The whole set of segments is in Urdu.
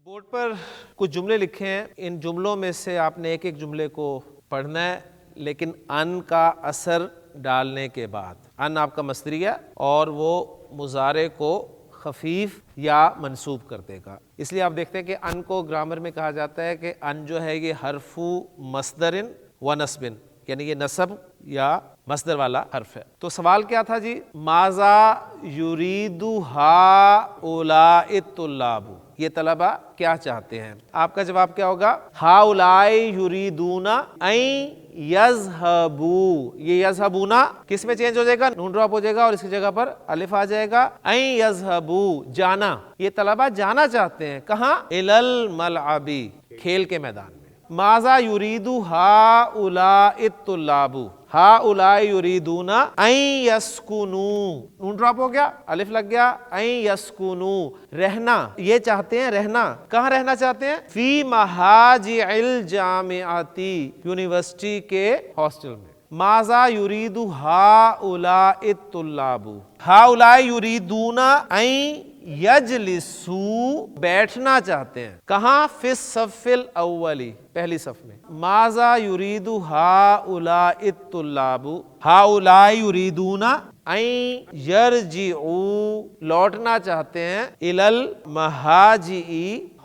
بورڈ پر کچھ جملے لکھے ہیں، ان جملوں میں سے آپ نے ایک ایک جملے کو پڑھنا ہے، لیکن ان کا اثر ڈالنے کے بعد۔ ان آپ کا مصدریہ اور وہ مضارع کو خفیف یا منصوب کر دے گا، اس لیے آپ دیکھتے ہیں کہ ان کو گرامر میں کہا جاتا ہے کہ ان جو ہے یہ حرف مصدر و نصب، یعنی یہ نصب یا مصدر والا حرف ہے۔ تو سوال کیا تھا جی؟ ماذا یرید ہؤلاء الطلاب، یہ طلبہ کیا چاہتے ہیں؟ آپ کا جواب کیا ہوگا؟ ہؤلاء یریدون ان یذهبوا، یہ یذهبون کس میں چینج ہو جائے گا؟ نون ڈراپ ہو جائے گا اور اس کی جگہ پر الف آ جائے گا۔ ان یذهبوا، جانا، یہ طلبہ جانا چاہتے ہیں کہاں؟ الی الملعب، کھیل کے میدان میں۔ ماذا یرید ہؤلاء الطلاب، ہؤلاء یریدون ان یسکنوا، نون ڈراپ ہو گیا، الف لگ گیا، ان یسکنوا، رہنا، یہ چاہتے ہیں رہنا، کہاں رہنا چاہتے ہیں؟ فی مہاجع الجامعۃ، یونیورسٹی کے ہاسٹل میں۔ ماذا یرید ہؤلاء الطلاب، ہؤلاء یریدون ان یجلسوا، بیٹھنا چاہتے ہیں کہاں؟ فی الصف الاول، پہلی صف میں۔ ماذا یرید ہؤلاء الطلاب، ہؤلاء یریدون ان یرجعوا، لوٹنا چاہتے ہیں الی المہاجع،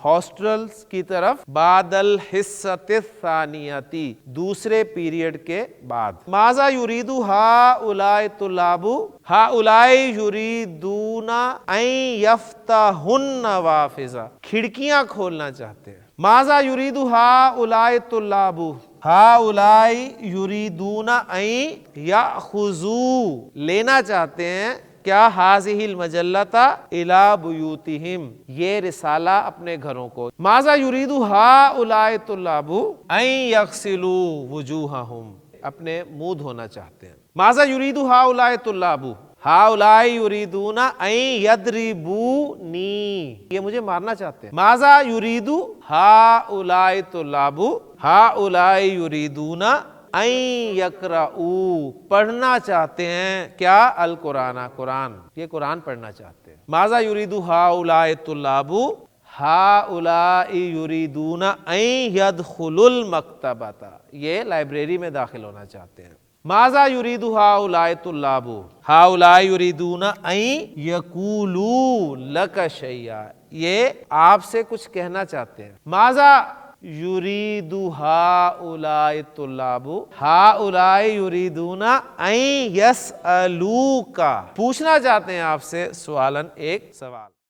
ہاسٹلز کی طرف، بعد الحصۃ الثانیۃ، دوسرے پیریڈ کے بعد۔ ماذا یرید ہؤلاء الطلاب، ہؤلاء یریدون ان یفتحوا النوافذ، کھڑکیاں کھولنا چاہتے ہیں۔ ماذا یرید ہؤلاء الطلاب، ہؤلاء یریدون ان یأخذوا، لینا چاہتے ہیں کیا؟ ہذہ المجلۃ الی بیوتہم، یہ رسالہ اپنے گھروں کو۔ ماذا یرید ہؤلاء الطلاب ان یغسلوا وجوہہم، اپنے منہ دھونا چاہتے ہیں۔ ماذا یرید ہؤلاء الطلاب، ہؤلاء یریدون ان یضربونی، یہ مجھے مارنا چاہتے ہیں۔ ماذا یرید ہؤلاء الطلاب، ہؤلاء یریدون ان یقرؤوا، پڑھنا چاہتے ہیں کیا؟ القرآن، قرآن، یہ قرآن پڑھنا چاہتے ہیں۔ ماذا یرید ہؤلاء الطلاب، ہؤلاء یریدون ان یدخلوا المکتبۃ، یہ لائبریری میں داخل ہونا چاہتے ہیں۔ ماذا یرید ہؤلاء الطلاب، ہؤلاء یریدون ان یقولوا لک شیئا، یہ آپ سے کچھ کہنا چاہتے ہیں۔ ماذا یرید ہؤلاء الطلاب، ہؤلاء یریدون ان یسألوک، پوچھنا چاہتے ہیں آپ سے سوالاً، ایک سوال۔